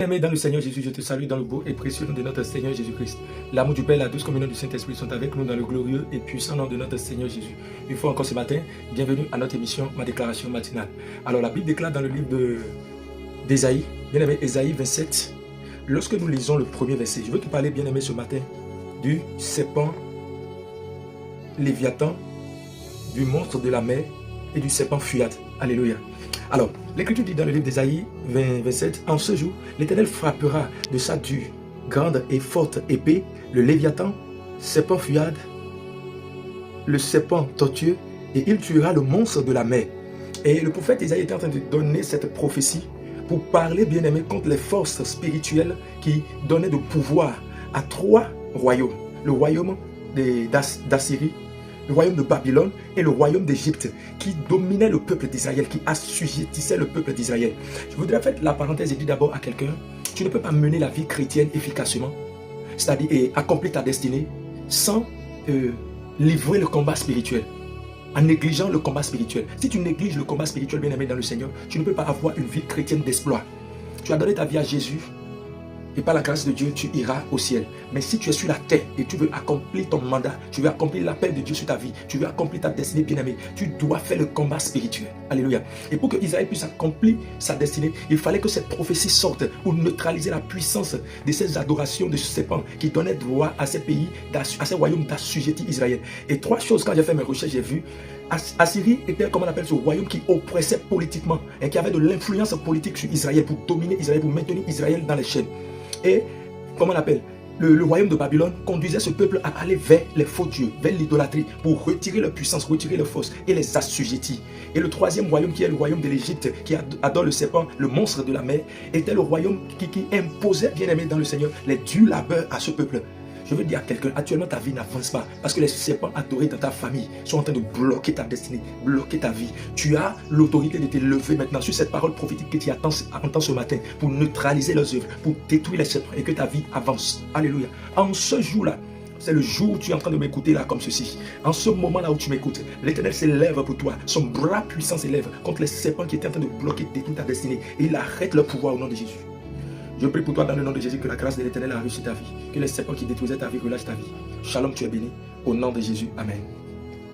Aimé dans le Seigneur Jésus, je te salue dans le beau et précieux nom de notre Seigneur Jésus-Christ. L'amour du Père, la douce communion du Saint-Esprit sont avec nous dans le glorieux et puissant nom de notre Seigneur Jésus. Une fois encore ce matin, bienvenue à notre émission, ma déclaration matinale. Alors la Bible déclare dans le livre d'Ésaïe, bien-aimé, Ésaïe 27, lorsque nous lisons le premier verset, je veux te parler, bien-aimé, ce matin, du serpent Léviathan, du monstre de la mer et du serpent Fuyate. Alléluia. Alors, l'Écriture dit dans le livre d'Ésaïe 27, en ce jour, l'Éternel frappera de sa dure, grande et forte épée, le Léviathan, serpent Fuyate, le serpent tortueux, et il tuera le monstre de la mer. Et le prophète Ésaïe était en train de donner cette prophétie pour parler, bien aimé, contre les forces spirituelles qui donnaient de pouvoir à trois royaumes. Le royaume d'Assyrie, le royaume de Babylone et le royaume d'Égypte qui dominait le peuple d'Israël, qui assujettissait le peuple d'Israël. Je voudrais faire la parenthèse et dire d'abord à quelqu'un, tu ne peux pas mener la vie chrétienne efficacement, c'est-à-dire accomplir ta destinée sans livrer le combat spirituel, en négligeant le combat spirituel. Si tu négliges le combat spirituel, bien aimé dans le Seigneur, tu ne peux pas avoir une vie chrétienne d'exploit. Tu as donné ta vie à Jésus, et par la grâce de Dieu, tu iras au ciel. Mais si tu es sur la terre et tu veux accomplir ton mandat, tu veux accomplir l'appel de Dieu sur ta vie, tu veux accomplir ta destinée, bien-aimée, tu dois faire le combat spirituel. Alléluia. Et pour que Israël puisse accomplir sa destinée, il fallait que cette prophétie sorte pour neutraliser la puissance de ces adorations de ce serpent qui donnait droit à ces pays, à ces royaumes d'assujettis Israël. Et trois choses, quand j'ai fait mes recherches, j'ai vu Assyrie était, comment on appelle ce royaume qui oppressait politiquement et qui avait de l'influence politique sur Israël pour dominer Israël, pour maintenir Israël dans les chaînes. Et, comment on appelle, le royaume de Babylone conduisait ce peuple à aller vers les faux dieux, vers l'idolâtrie, pour retirer leur puissance, retirer leur force et les assujettir. Et le troisième royaume, qui est le royaume de l'Égypte, qui adore le serpent, le monstre de la mer, était le royaume qui imposait, bien aimé dans le Seigneur, les durs labeurs à ce peuple. Je veux dire à quelqu'un, actuellement ta vie n'avance pas parce que les serpents adorés dans ta famille sont en train de bloquer ta destinée, bloquer ta vie. Tu as l'autorité de te lever maintenant sur cette parole prophétique que tu entends ce matin pour neutraliser leurs œuvres, pour détruire les serpents et que ta vie avance. Alléluia. En ce jour-là, c'est le jour où tu es en train de m'écouter là comme ceci. En ce moment-là où tu m'écoutes, l'Éternel s'élève pour toi. Son bras puissant s'élève contre les serpents qui étaient en train de bloquer, détruire ta destinée. Et il arrête leur pouvoir au nom de Jésus. Je prie pour toi dans le nom de Jésus que la grâce de l'Éternel arrive sur ta vie. Que les serpents qui détruisaient ta vie relâchent ta vie. Shalom, tu es béni. Au nom de Jésus. Amen.